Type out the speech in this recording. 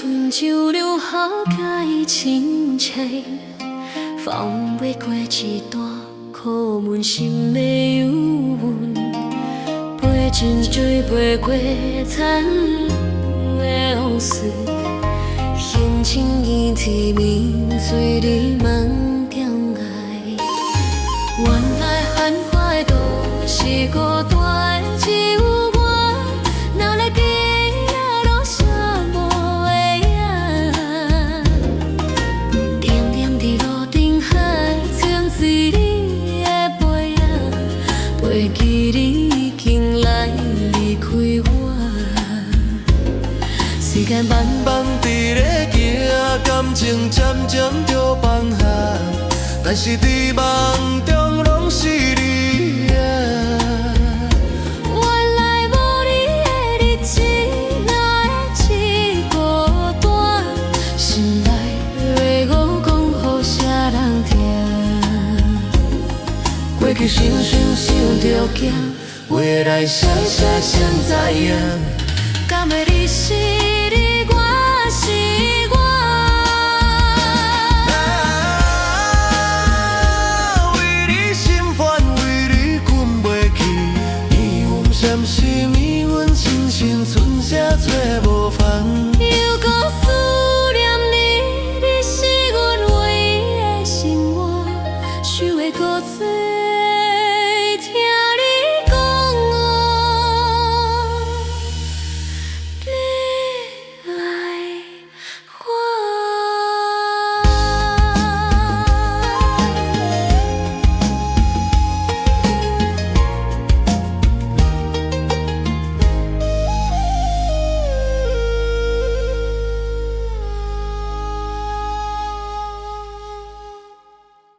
春秋留下假意亲切，放袂过一段苦闷心的忧郁，陪真水陪过残的往事，闲情意甜蜜，水里梦中爱。原来繁华的都是孤单的，只有我哪来记啊，落啥无影。定定伫路顶海，情随你的背影，袂记你竟来离开我。时间慢慢伫咧行，感情渐渐着放下，但是伫梦中拢是你啊。原来无你的日子，哪会一孤单？心内话我讲，予啥人听？过去想想想着惊，话来写写谁知影？敢会你是？